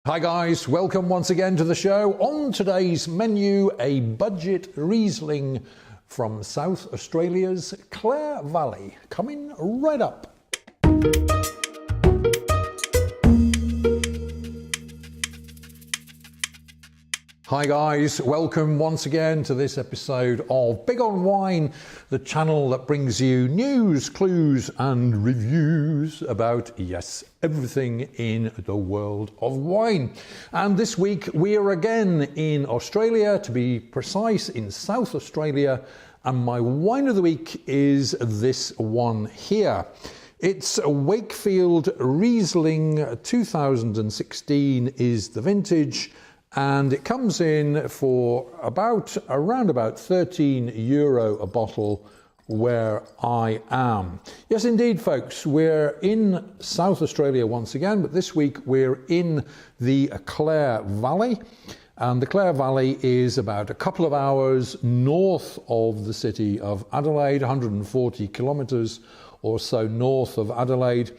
Hi guys, welcome once again to the show. On today's menu, a budget Riesling from South Australia's Clare Valley, coming right up. Hi guys, welcome once again to this episode of Big on Wine, the channel that brings you news, clues and reviews about, yes, everything in the world of wine. And this week we are again in Australia, to be precise, in South Australia, and my wine of the week is this one here. It's a Wakefield Riesling 2016 is the vintage, and it comes in for around about €13 a bottle where I am. Yes, indeed, folks, we're in South Australia once again, but this week we're in the Clare Valley. And the Clare Valley is about a couple of hours north of the city of Adelaide, 140 kilometres or so north of Adelaide.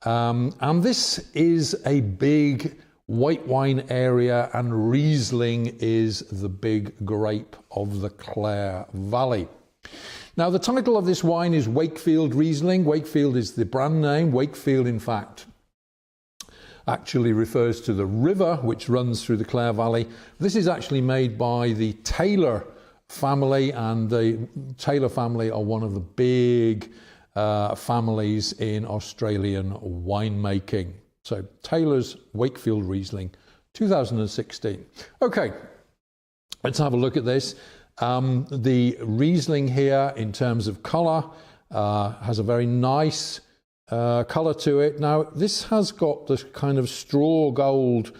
And this is a big white wine area, and Riesling is the big grape of the Clare Valley. Now, the title of this wine is Wakefield Riesling. Wakefield is the brand name. Wakefield, in fact, actually refers to the river which runs through the Clare Valley. This is actually made by the Taylor family, and the Taylor family are one of the big families in Australian winemaking. So Taylor's Wakefield Riesling 2016. Okay, let's have a look at this. The Riesling here, in terms of colour, has a very nice colour to it. Now, this has got this kind of straw gold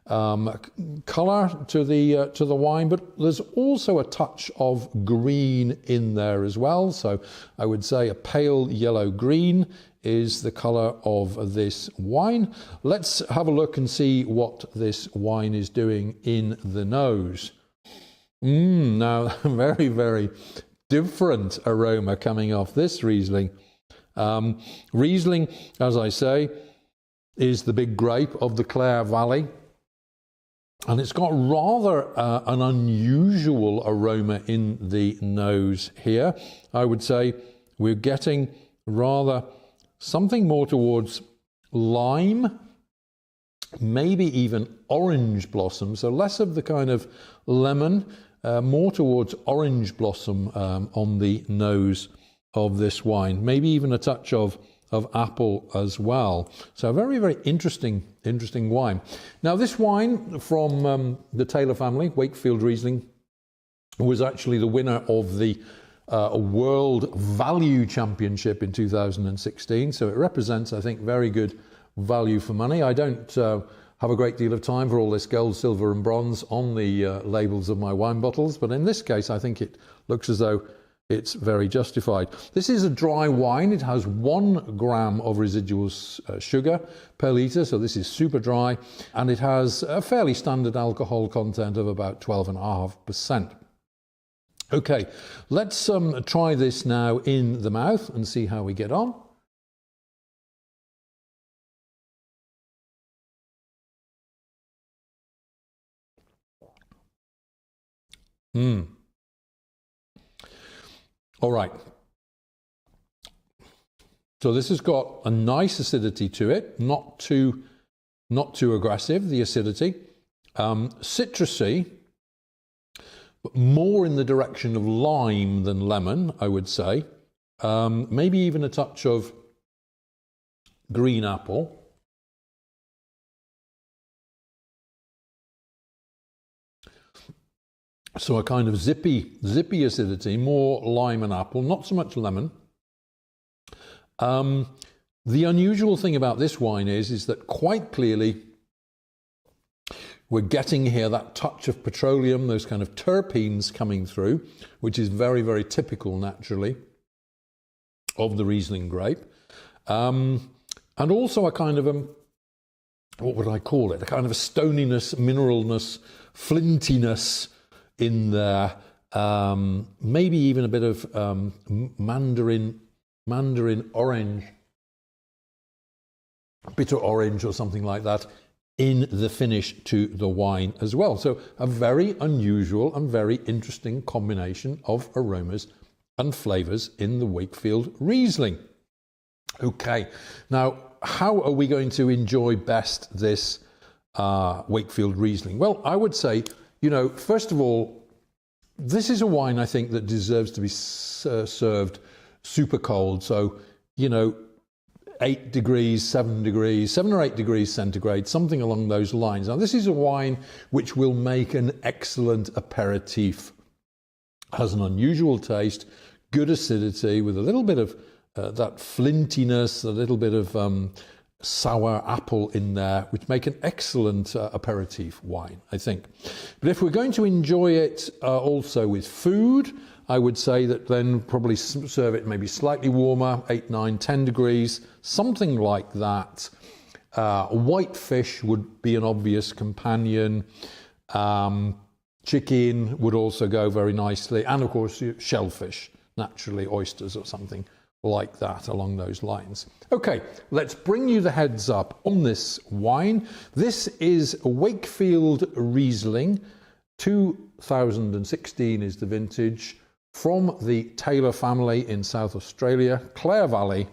colour to the wine, but there's also a touch of green in there as well. So I would say a pale yellow green is the colour of this wine. Let's have a look and see what this wine is doing in the nose. Now, very, very different aroma coming off this Riesling. Riesling, as I say, is the big grape of the Clare Valley. And it's got rather an unusual aroma in the nose here. I would say we're getting rather something more towards lime, maybe even orange blossom. So less of the kind of lemon, more towards orange blossom on the nose of this wine. Maybe even a touch of apple as well. So a very, very interesting wine. Now, this wine from the Taylor family, Wakefield Riesling, was actually the winner of the World Value Championship in 2016. So it represents, I think, very good value for money. I don't have a great deal of time for all this gold, silver and bronze on the labels of my wine bottles, but in this case, I think it looks as though it's very justified. This is a dry wine. It has 1 gram of residual sugar per litre, so this is super dry, and it has a fairly standard alcohol content of about 12.5%. Okay, let's try this now in the mouth and see how we get on. All right. So this has got a nice acidity to it, not too aggressive, the acidity. Citrusy, but more in the direction of lime than lemon, I would say. Maybe even a touch of green apple. So a kind of zippy acidity, more lime and apple, not so much lemon. The unusual thing about this wine is that quite clearly we're getting here that touch of petroleum, those kind of terpenes coming through, which is very, very typical, naturally, of the Riesling grape. And also a kind of what would I call it? A kind of a stoniness, mineralness, flintiness in there, maybe even a bit of mandarin orange, bitter orange or something like that in the finish to the wine as well. So a very unusual and very interesting combination of aromas and flavours in the Wakefield Riesling. Okay, now how are we going to enjoy best this Wakefield Riesling? Well, I would say, you know, first of all, this is a wine I think that deserves to be served super cold. So, you know, 8 degrees, 7 degrees, 7 or 8 degrees centigrade, something along those lines. Now, this is a wine which will make an excellent aperitif. Has an unusual taste, good acidity with a little bit of that flintiness, a little bit of sour apple in there, which make an excellent aperitif wine, I think. But if we're going to enjoy it also with food, I would say that then probably serve it maybe slightly warmer, 8, 9, 10 degrees, something like that. White fish would be an obvious companion. Chicken would also go very nicely. And of course, shellfish, naturally oysters or something like that along those lines. Okay, let's bring you the heads up on this wine. This is Wakefield Riesling. 2016 is the vintage, from the Taylor family in South Australia, Clare Valley.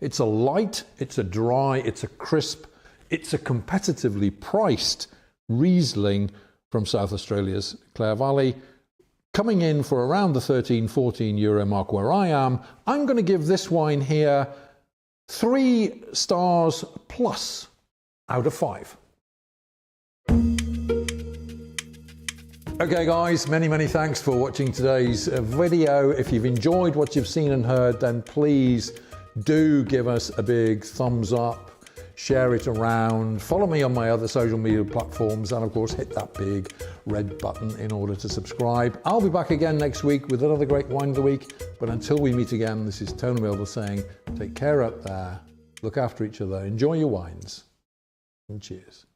It's a light, it's a dry, it's a crisp, it's a competitively priced Riesling from South Australia's Clare Valley, coming in for around the 13-14 euro mark where I am. I'm going to give this wine here 3 stars plus out of 5. Okay guys, many thanks for watching today's video. If you've enjoyed what you've seen and heard, then please do give us a big thumbs up, share it around, follow me on my other social media platforms, and of course hit that big red button in order to subscribe. I'll be back again next week with another great wine of the week, but until we meet again, this is Tony Milner saying take care out there, look after each other, enjoy your wines, and cheers.